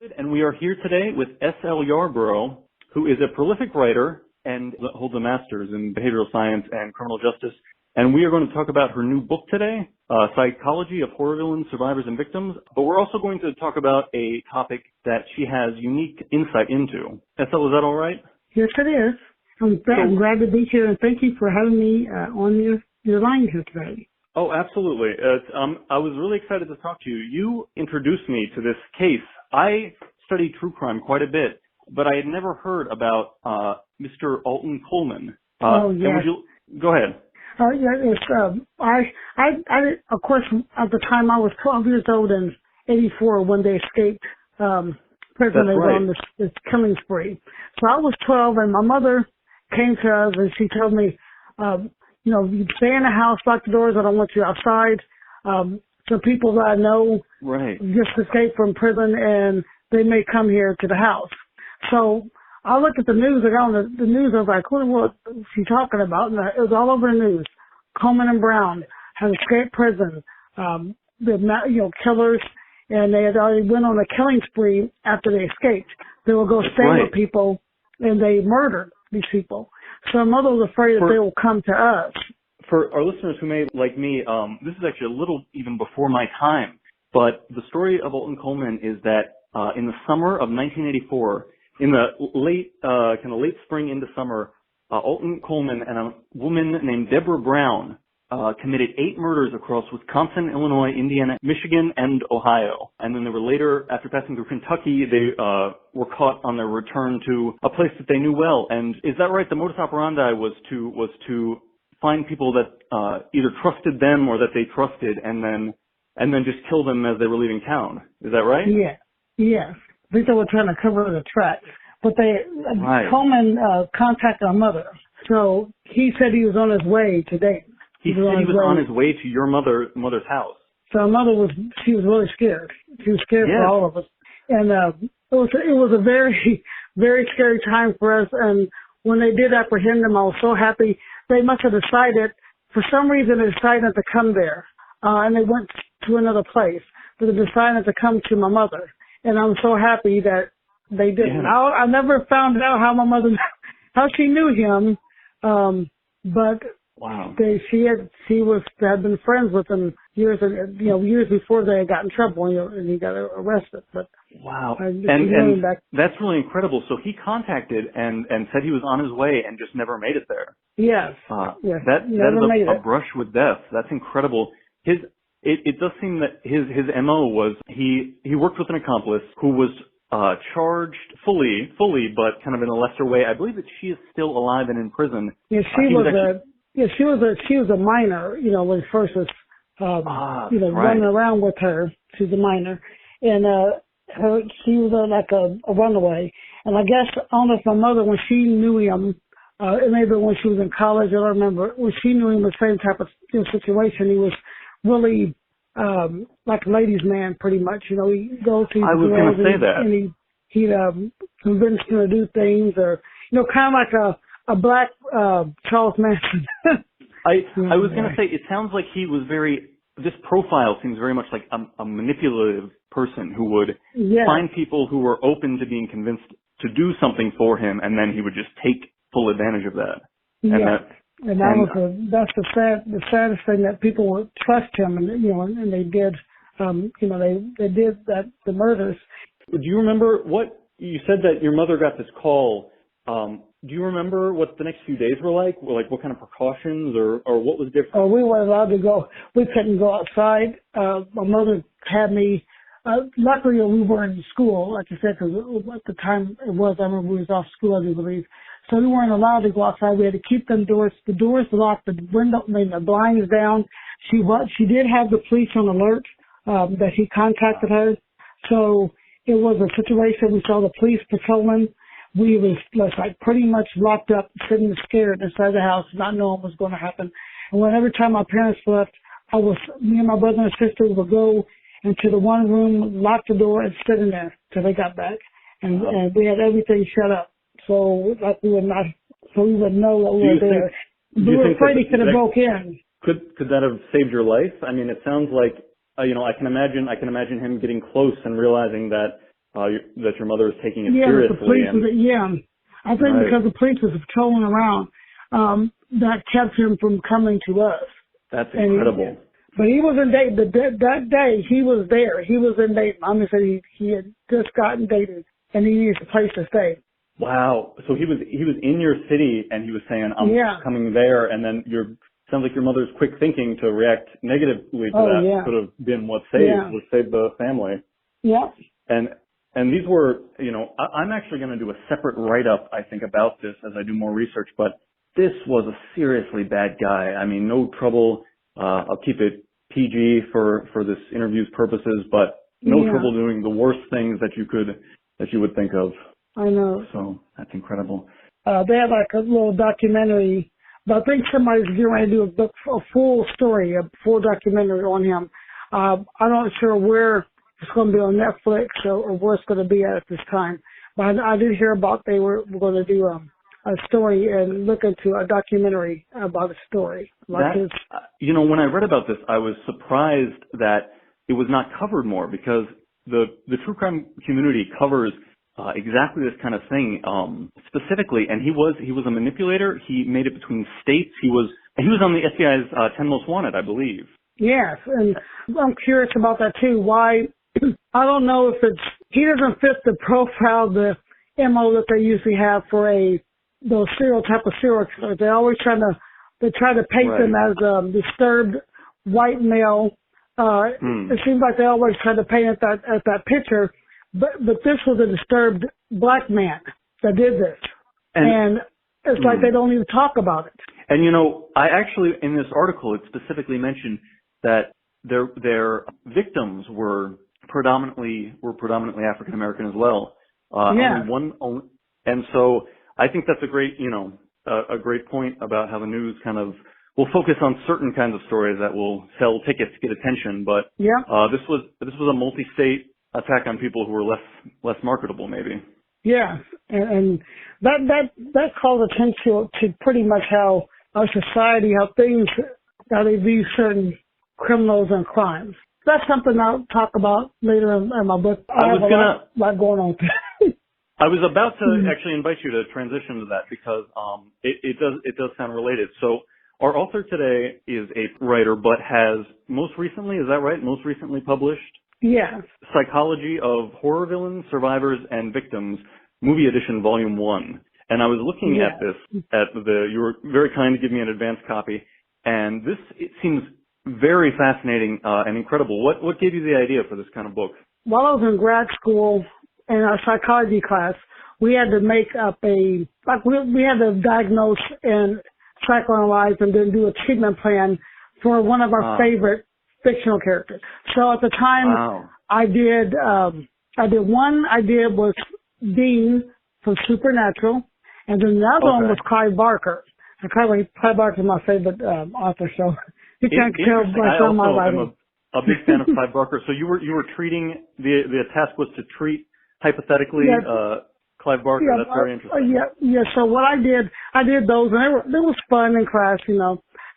And we are here today with S.L. Yarbrough, who is a prolific writer and holds a master's in behavioral science and criminal justice. And we are going to talk about her new book today, Psychology of Horror Villains, Survivors, and Victims. But we're also going to talk about a topic that she has unique insight into. S.L., is that all right? Yes, it is. I'm glad to be here, and thank you for having me on your line here today. Oh, absolutely. I was really excited to talk to you. You introduced me to this case. I study true crime quite a bit, but I had never heard about Mr. Alton Coleman. Yes. Go ahead. Of course, at the time I was 12 years old in '84 when they escaped prison. That's they were right. on this killing spree. So I was 12, and my mother came to us and she told me, you stay in the house, lock the doors. I don't want you outside. Some people that I know just escaped from prison, and they may come here to the house. So I looked at the news. I got on the news. I was like, what is she talking about? And it was all over the news. Coleman and Brown had escaped prison. The killers, and they had already went on a killing spree after they escaped. They would go stay with people, and they murdered these people. So my mother was afraid that they will come to us. For our listeners who may, like me, this is actually a little even before my time, but the story of Alton Coleman is that in the summer of 1984, in the late spring into summer, Alton Coleman and a woman named Deborah Brown committed 8 murders across Wisconsin, Illinois, Indiana, Michigan, and Ohio. And then they were later, after passing through Kentucky, they were caught on their return to a place that they knew well. And is that right? The modus operandi was to find people that either trusted them or that they trusted, and then just kill them as they were leaving town. Is that right? Yeah. Yes. I think they were trying to cover the tracks. But Coleman contacted our mother. So he said he was on his way to Dayton. He said he was on his way to your mother's house. So our mother was really scared. She was scared for all of us. And it was a very, very scary time for us. And when they did apprehend them, I was so happy. They must have decided, for some reason, they decided not to come there. And they went to another place. But they decided to come to my mother. And I'm so happy that they didn't. Yeah. I never found out how she knew him. But wow. She had been friends with him years before they had got in trouble and he got arrested. But wow, and that's really incredible. So he contacted and said he was on his way and just never made it there. Yes, yes. That is a brush with death. That's incredible. It does seem that his MO was he worked with an accomplice who was charged fully, but kind of in a lesser way. I believe that she is still alive and in prison. Yeah, she was a minor, when he first was, running around with her. She's a minor. And, she was like a runaway. And I guess, I don't know if my mother, when she knew him, it may be when she was in college, I don't remember, when she knew him the same type of situation, he was really, like a ladies' man, pretty much. He'd go to I was going to say that. And he'd convince him to do things, or, kind of like a black Charles Manson. I was going to say, it sounds like he was this profile seems very much like a manipulative person who would find people who were open to being convinced to do something for him, and then he would just take full advantage of that. That's the saddest thing, that people would trust him, and they did, they did the murders. Do you remember what you said that your mother got this call? Do you remember what the next few days were like? Like what kind of precautions or what was different? Oh, we weren't allowed to go. We couldn't go outside. My mother had me. Luckily, we were in school, like you said, because at the time I remember we was off school, I do believe. So we weren't allowed to go outside. We had to keep the doors locked, the blinds down. She did have the police on alert, that he contacted her. So it was a situation. We saw the police patrolling. We was like pretty much locked up, sitting scared inside the house, not knowing what was going to happen. And every time my parents left, me and my brother and sister would go into the one room, lock the door, and sit in there till they got back. And we had everything shut up, so we would know that we were there. We were afraid he could have broke in. Could that have saved your life? I mean, it sounds like I can imagine him getting close and realizing that that your mother is taking it Yeah, seriously. the police I think right. because the police was patrolling around, that kept him from coming to us. That's incredible. But he was in Dayton. That day, he was there. He was in Dayton. I'm going to say he had just gotten dated, and he needed a place to stay. Wow. So he was in your city, and he was saying, "I'm coming there," and then sounds like your mother's quick thinking to react negatively to that could have been what saved the family. Yeah. And these were, I'm actually going to do a separate write-up, I think, about this as I do more research, but this was a seriously bad guy. I mean, no trouble. I'll keep it PG for this interview's purposes, but no trouble doing the worst things that you would think of. I know. So that's incredible. They had like a little documentary, but I think somebody's getting ready to do a full story, a full documentary on him. I'm not sure where it's going to be on Netflix or where it's going to be at this time. But I did hear about they were going to do a story and look into a documentary about a story. When I read about this, I was surprised that it was not covered more because the true crime community covers exactly this kind of thing specifically. And he was a manipulator. He made it between states. He was on the FBI's 10 Most Wanted, I believe. Yes, and I'm curious about that too. Why? I don't know if he doesn't fit the profile, the MO that they usually have for those serial killers. They always try to paint them as a disturbed white male. It seems like they always try to paint that picture, but this was a disturbed black man that did this, and it's like they don't even talk about it. And I actually in this article it specifically mentioned that their victims were predominantly African American as well. And so I think that's a great great point about how the news kind of will focus on certain kinds of stories that will sell tickets, get attention. But this was a multi-state attack on people who were less marketable, maybe. Yeah, and that calls attention to pretty much how our society, how they view certain criminals and crimes. That's something I'll talk about later in my book. I have a lot going on. I was about to actually invite you to transition to that because it does sound related. So our author today is a writer, but has most recently published Psychology of Horror Villains, Survivors, and Victims, Movie Edition, Volume 1. And I was looking at this, you were very kind to give me an advance copy, and it seems very fascinating and incredible. What gave you the idea for this kind of book? While I was in grad school in our psychology class, we had to make up we had to diagnose and psychoanalyze and then do a treatment plan for one of our favorite fictional characters. So at the time, I did one idea was Dean from Supernatural, and then the other one was Clive Barker. And Clive Barker is my favorite author, so you can't tell by some of my writing. I'm a big fan of Clive Barker. So you were treating the task was to treat hypothetically Clive Barker. That's very interesting. Yeah. So what I did those, and it was fun in class,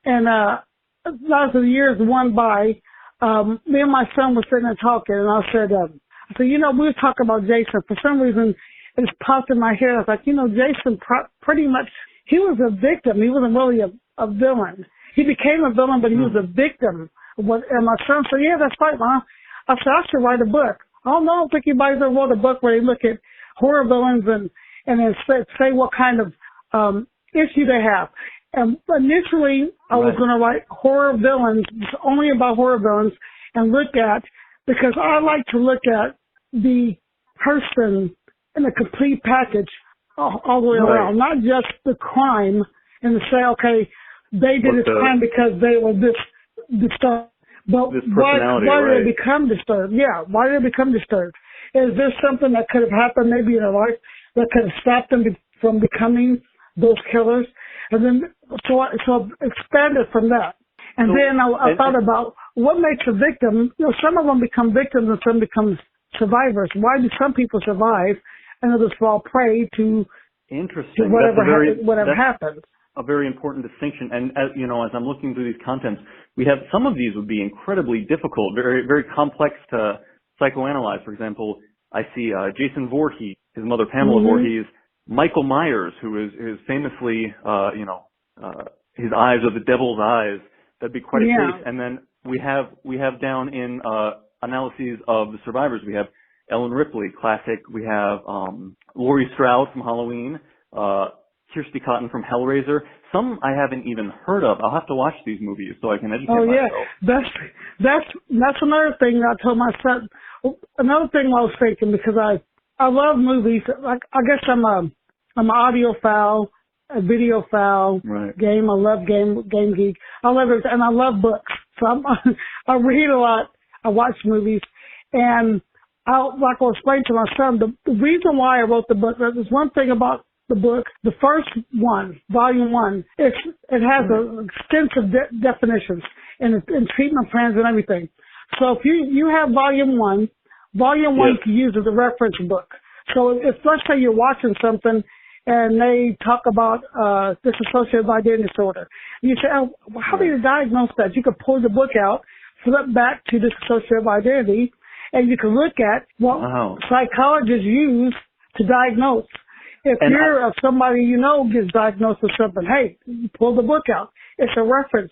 And as the years went by, me and my son were sitting there talking, and I said, we were talking about Jason. For some reason, it just popped in my head. I was like, Jason pretty much, he was a victim. He wasn't really a villain. He became a villain, but he was a victim. And my son said, yeah, that's right, Mom. I said, I should write a book. I don't think anybody's ever wrote a book where they look at horror villains and then say what kind of issue they have. And initially, I was going to write horror villains, only about horror villains, and because I like to look at the person in a complete package all the way around, not just the crime, and to say, okay, they did this crime because they were this disturbed. But why did they become disturbed? Yeah, why did they become disturbed? Is there something that could have happened maybe in their life that could have stopped them from becoming those killers? And then, so I expanded from that. And then I thought about what makes a victim. Some of them become victims and some become survivors. Why do some people survive and others fall prey to whatever happens? A very important distinction. And as I'm looking through these contents, we have some of these would be incredibly difficult, very, very complex to psychoanalyze. For example, I see Jason Voorhees, his mother Pamela Voorhees, Michael Myers, who is famously, his eyes are the devil's eyes. That'd be quite a case. And then we have down in analyses of the survivors, we have Ellen Ripley, classic. We have Laurie Strode from Halloween, Kirsty Cotton from Hellraiser. Some I haven't even heard of. I'll have to watch these movies so I can educate myself. That's another thing I told my son. Another thing I was thinking, because I love movies. Like, I guess I'm an audiophile, a videophile, game. I love game geek. I love it, and I love books. So I read a lot. I watch movies, and like I was explaining to my son, the reason why I wrote the book, there's one thing about the book, the first one, volume 1, it has extensive definitions and treatment plans and everything. So if you have volume 1 you can use as a reference book. So if let's say you're watching something and they talk about dissociative identity disorder, and you say, oh, how do you diagnose that? You could pull the book out, flip back to dissociative identity, and you can look at what psychologists use to diagnose. If you're somebody you know gets diagnosed with something, hey, you pull the book out. It's a reference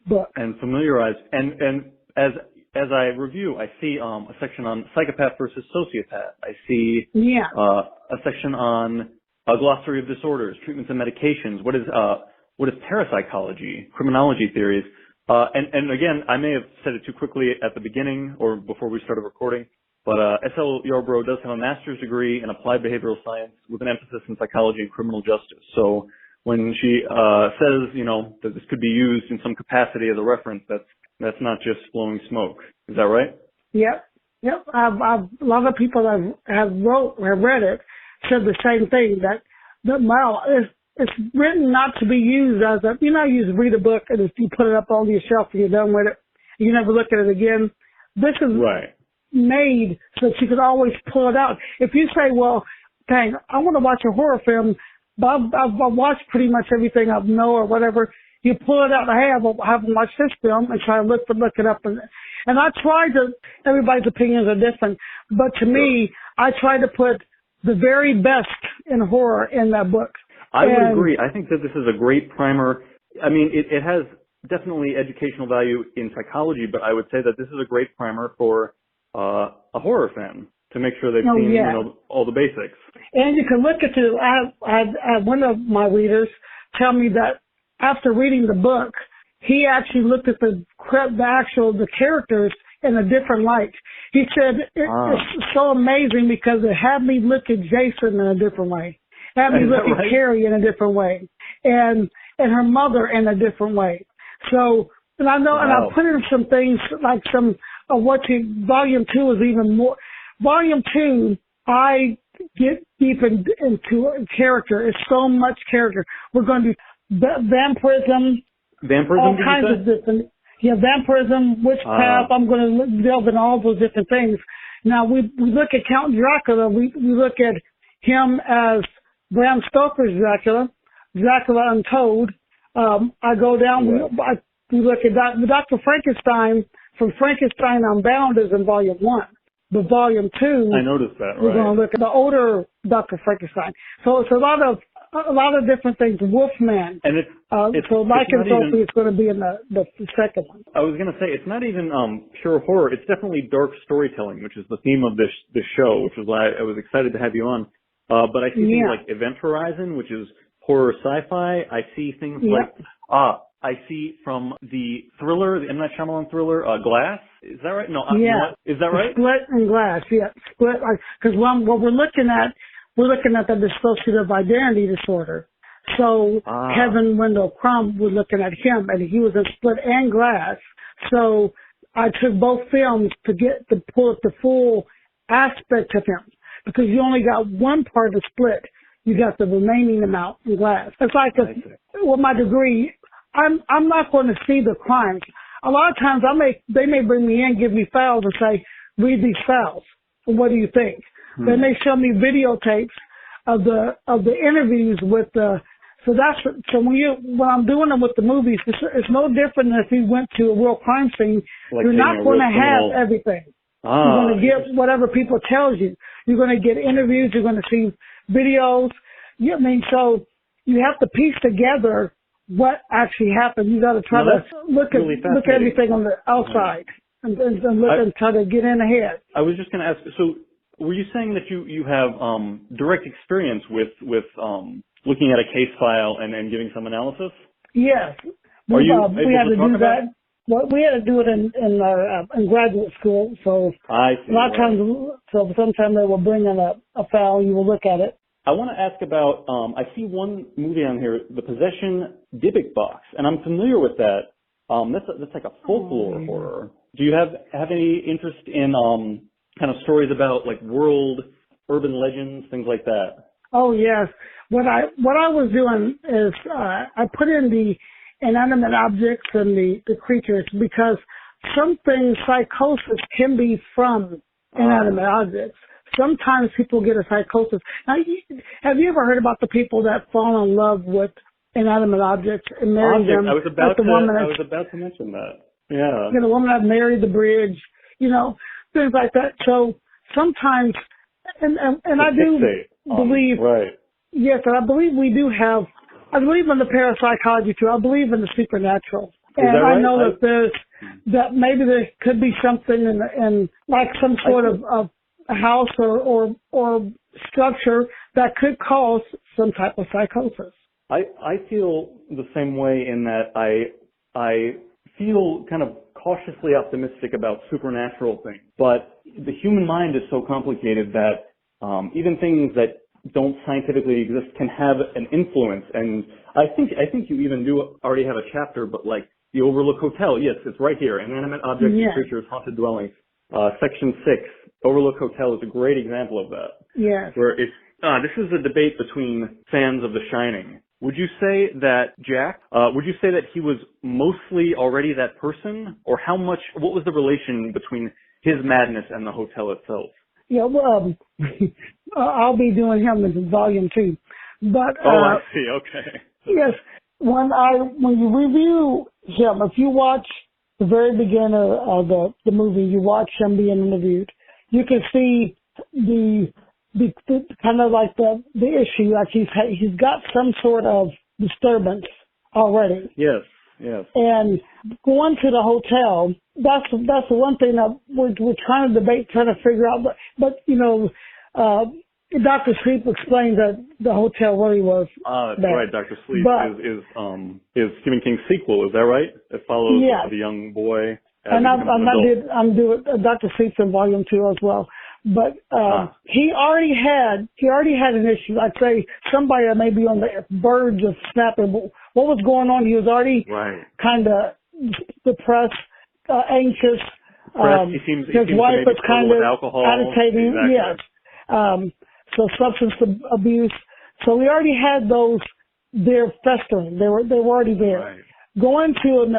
book. And familiarize. And as I review, I see a section on psychopath versus sociopath. I see a section on a glossary of disorders, treatments and medications. What is parapsychology, criminology theories. And again, I may have said it too quickly at the beginning or before we started recording, but S.L. Yarbrough does have a master's degree in applied behavioral science with an emphasis in psychology and criminal justice. So when she says, that this could be used in some capacity as a reference, that's not just blowing smoke. Is that right? Yep. A lot of people that have read it said the same thing, that it's written not to be used as you read a book and if you put it up on your shelf and you're done with it, you never look at it again. This is made so that you can always pull it out. If you say, well, dang, I want to watch a horror film, but I've watched pretty much everything I know or whatever, you pull it out. I haven't watched this film and try to look it up. And I try to, everybody's opinions are different, but to me, I try to put the very best in horror in that book. I would agree. I think that this is a great primer. I mean, it has definitely educational value in psychology, but I would say that this is a great primer for a horror fan to make sure they've seen all the basics. And you can look at it. I had one of my readers tell me that after reading the book, he actually looked at the characters in a different light. He said it's so amazing because it had me look at Jason in a different way. Had me look at Carrie in a different way, and her mother in a different way. So, and I know, and I put in some things like some of volume 2 is even more. Volume 2, I get deep into character. It's so much character. We're going to do vampirism, all kinds of different. Vampirism, witchcraft. I'm going to delve in all those different things. Now we look at Count Dracula. We look at him as Bram Stoker's Dracula Untold. I go down, we look at Dr. Frankenstein. From Frankenstein Unbound is in volume 1. But volume 2, I noticed that, we're going to look at the older Dr. Frankenstein. So it's a lot of different things. Wolfman. And it's lycanthropy is going to be in the second one. I was going to say, it's not even pure horror. It's definitely dark storytelling, which is the theme of this show, which is why I was excited to have you on. But I see things like Event Horizon, which is horror sci-fi. I see things like, I see from the thriller, the M. Night Shyamalan thriller, Glass. Is that right? No, is that right? Split and Glass, Split. Because what we're looking at the dissociative identity disorder. So Kevin Wendell Crumb, we're looking at him, and he was in Split and Glass. So I took both films to pull up the full aspect of him. Because you only got one part of Split, you got the remaining amount in Glass. It's like with my degree, I'm not going to see the crimes. A lot of times they may bring me in, give me files and say, read these files. What do you think? They may show me videotapes of the interviews with so when I'm doing them with the movies, it's no different than if you went to a real crime scene. You're not going to have everything. You're going to get whatever people tells you. You're going to get interviews. You're going to see videos. So you have to piece together what actually happened. You got to try to look at everything on the outside and look and try to get in ahead. I was just going to ask. So, were you saying that you have direct experience with looking at a case file and giving some analysis? Yes. We had to do that. Well, we had to do it in graduate school. So I see, a lot of times, so sometimes they will bring in a file. You will look at it. I want to ask about. I see one movie on here, The Possession Dybbuk Box, and I'm familiar with that. That's like a folklore horror. Do you have any interest in kind of stories about like world urban legends, things like that? Oh yes. What I was doing is I put in the inanimate objects and the creatures, because some things, psychosis can be from inanimate objects. Sometimes people get a psychosis. Now, have you ever heard about the people that fall in love with inanimate objects and marry them? I was about to mention that. Yeah. The woman that married the bridge, things like that. So sometimes, and I do believe, right. Yes, and I believe we do have. I believe in the parapsychology too. I believe in the supernatural, and right? I know that maybe there could be something in like some sort of a house or structure that could cause some type of psychosis. I feel the same way in that I feel kind of cautiously optimistic about supernatural things, but the human mind is so complicated that even things that don't scientifically exist can have an influence. And I think you even already have a chapter, but like the Overlook Hotel, yes, it's right here. Inanimate objects and creatures, haunted dwellings. Section 6, Overlook Hotel is a great example of that. Yes. Where this is a debate between fans of The Shining. Would you say that would you say that he was mostly already that person, or what was the relation between his madness and the hotel itself? Yeah, well, I'll be doing him in volume 2. But I see. Okay. Yes, when you review him, if you watch the very beginning of the movie, you watch him being interviewed, you can see the kind of like the issue, like he's got some sort of disturbance already. Yes. Yes. And going to the hotel, that's the one thing that we're trying to debate, trying to figure out. But Dr. Sleep explains that the hotel really was. That's bad. Right. Dr. Sleep is Stephen King's sequel. Is that right? It follows the young boy. And I'm doing Dr. Sleep's in volume 2 as well. But he already had an issue. I'd say somebody that may be on the verge of snapping. What was going on? He was already kind of depressed, anxious. His wife was kind of agitating. Exactly. Yes. So substance abuse. So we already had those. They're festering. They were already there. Right. Going to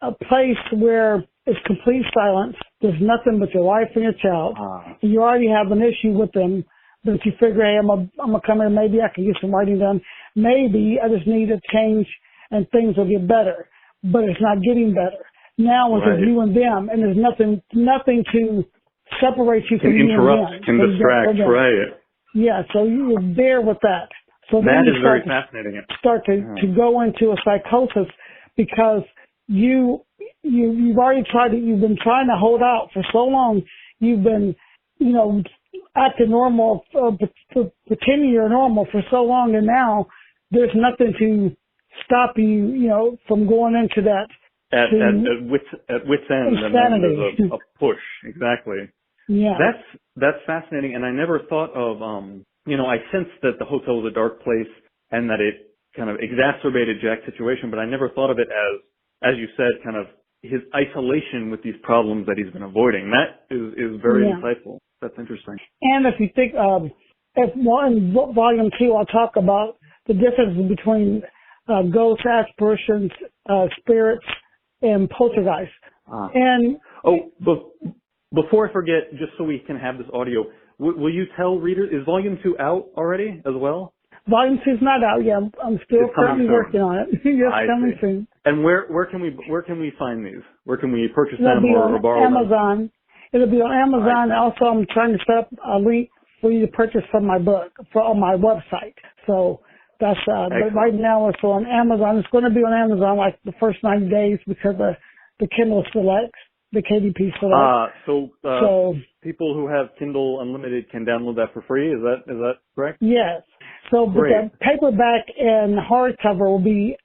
a place where it's complete silence. There's nothing but your wife and your child. And you already have an issue with them, but you figure, hey, I'm gonna come in. Maybe I can get some writing done. Maybe I just need a change and things will get better. But it's not getting better. Now it's just you and them, and there's nothing to separate you from you and them. Can distract, right? Yeah, so you're there with that. So that is very fascinating. Start to go into a psychosis because you've already you've been trying to hold out for so long. You've been, acting normal, pretending you're normal for so long, and now there's nothing to stop you, from going into that. At wit's end, insanity. And then there's a push. Exactly. Yeah. That's fascinating, and I never thought of, I sensed that the hotel was a dark place and that it kind of exacerbated Jack's situation, but I never thought of it as you said, kind of his isolation with these problems that he's been avoiding. That is very insightful. That's interesting. And if you think, in volume 2, I'll talk about the difference between ghosts, apparitions, spirits, and poltergeist. Before I forget, just so we can have this audio, will you tell readers, is volume 2 out already as well? Volume 2 is not out yet. I'm still currently working on it. It's coming soon. And where can we find these? Where can we purchase them or borrow them? Amazon. It'll be on Amazon. Also, I'm trying to set up a link for you to purchase from my book on my website. So that's but right now it's on Amazon. It's going to be on Amazon like the first 90 days because the Kindle selects, the KDP selects. So people who have Kindle Unlimited can download that for free. Is that correct? Yes. So but the paperback and hardcover will be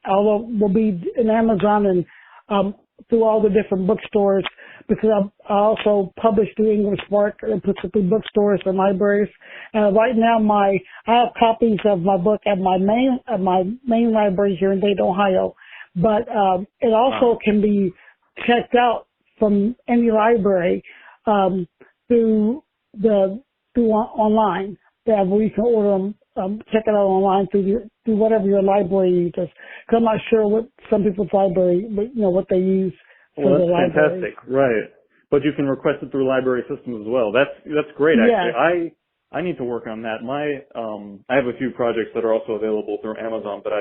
in Amazon and through all the different bookstores, because I also publish through English Spark and puts it through bookstores and libraries. And right now I have copies of my book at my main library here in Dayton, Ohio. But it also can be checked out from any library through online. Where you can order them, check it out online through whatever your library uses. Because I'm not sure what some people's library, what they use for the library. Fantastic, right? But you can request it through library systems as well. That's great. Actually, I need to work on that. I have a few projects that are also available through Amazon, but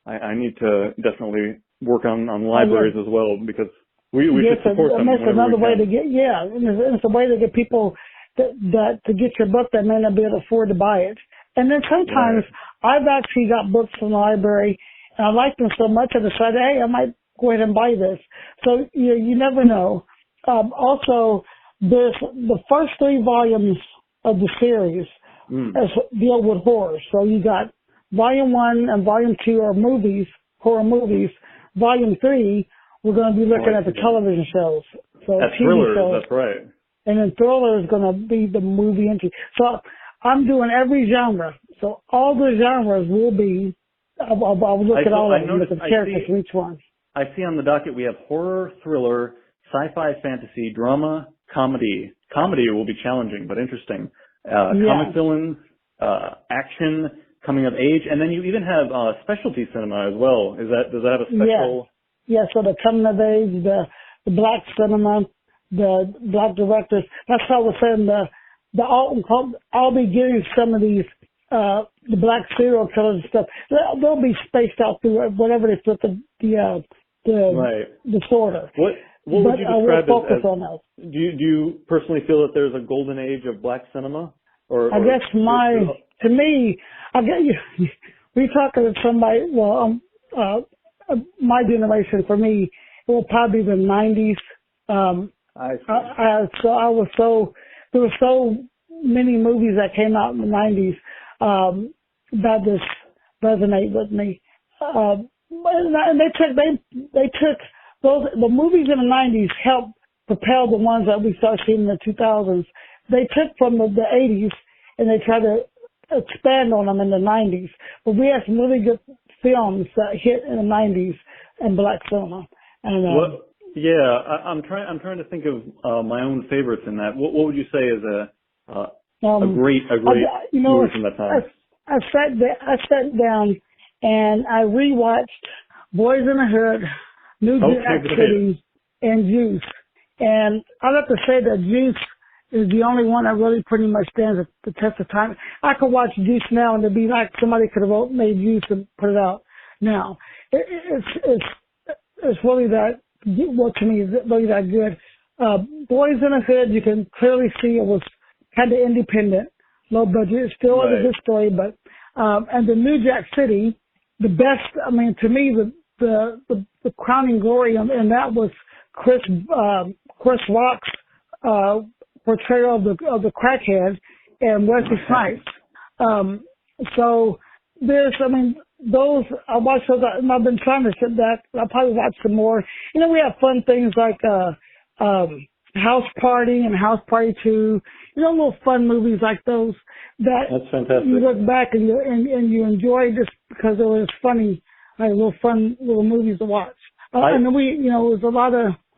I need to definitely work on libraries as well, because we should support them. That's another way to get it's a way to get people that to get your book that may not be able to afford to buy it. And then sometimes I've actually got books from the library and I like them so much I decided, hey, I might go ahead and buy this. So you never know. Also, there's the first 3 volumes of the series deal with horror. So you got volume 1 and volume 2 are horror movies. Volume 3, we're going to be looking at the television shows. So that's TV thrillers, shows. that's right. And then thriller is going to be the movie entry. So I'm doing every genre. So all the genres will be, I'll look at all of them, look at the characters for each one. I see on the docket we have horror, thriller, sci-fi, fantasy, drama, comedy. Comedy will be challenging, but interesting. Comic villains, action, coming of age, and then you even have specialty cinema as well. Does that have a special? Yeah, so the coming of age, the black cinema, the black directors. That's how I was saying I'll be getting some of these the black serial killers and stuff. They'll be spaced out through whatever they put the disorder. What would you describe focus on those. Do you personally feel that there's a golden age of black cinema? I guess to me, we talking to somebody. Well, my generation, for me, it will probably be the 90s. There were so many movies that came out in the 90s that just resonate with me. And they took the movies in the 90s helped propel the ones that we start seeing in the 2000s. They took from the 80s and they tried to expand on them in the 90s. But we had some really good films that hit in the 90s in black cinema. And I'm trying to think of my own favorites in that. What would you say is a great movie from that time? I sat down and I rewatched Boys in the Hood, New Jack City, and Juice. And I'd have to say that Juice is the only one that really pretty much stands the test of time. I could watch Juice now and it'd be like somebody could have made Juice and put it out now. It's really that. To me, is really that good. Boys in the Hood, you can clearly see it was kind of independent, low budget. It still is a good story, but and the New Jack City, the best. I mean, to me, the crowning glory, and that was Chris Rock's portrayal of the crackhead and Wesley Snipes. So those, I watched those, and I've been trying to sit back. I'll probably watch some more. We have fun things like House Party and House Party 2. Little fun movies like those that's fantastic. You look back and you enjoy just because it was funny, like fun little movies to watch. And then it was a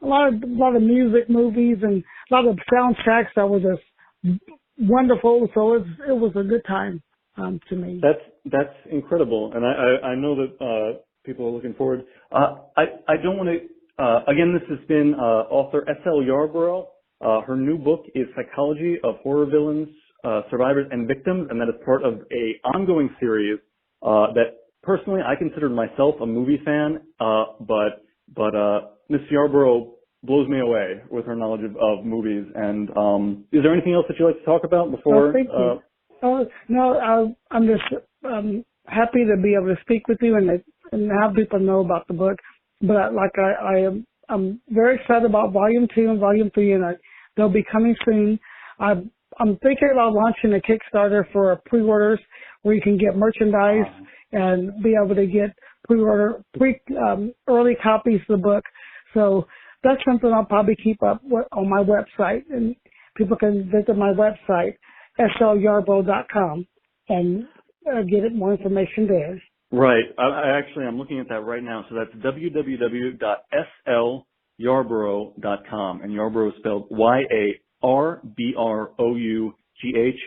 lot of music movies and a lot of soundtracks that were just wonderful. So it was a good time. To me. That's incredible, and I know that people are looking forward. I don't want to. Again, this has been author S.L. Yarbrough. Her new book is Psychology of Horror Villains, Survivors, and Victims, and that is part of a ongoing series that personally I considered myself a movie fan, but Miss Yarbrough blows me away with her knowledge of movies. And is there anything else that you'd like to talk about before? Oh, thank you. No, I'm just happy to be able to speak with you and have people know about the book. But I'm very excited about Volume 2 and Volume 3, and they'll be coming soon. I'm thinking about launching a Kickstarter for pre-orders where you can get merchandise and be able to get early copies of the book. So that's something I'll probably keep up on my website, and people can visit my website, slyarbrough.com, and get more information there. Right. I'm looking at that right now. So that's www.slyarbrough.com, and Yarbrough is spelled Yarbrough.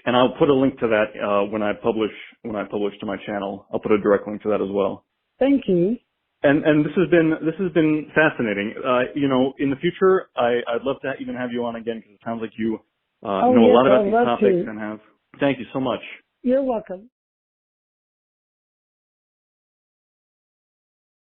And I'll put a link to that when I publish to my channel. I'll put a direct link to that as well. Thank you. And this has been fascinating. In the future, I'd love to even have you on again, because it sounds like you know a lot about these topics and have. Thank you so much. You're welcome.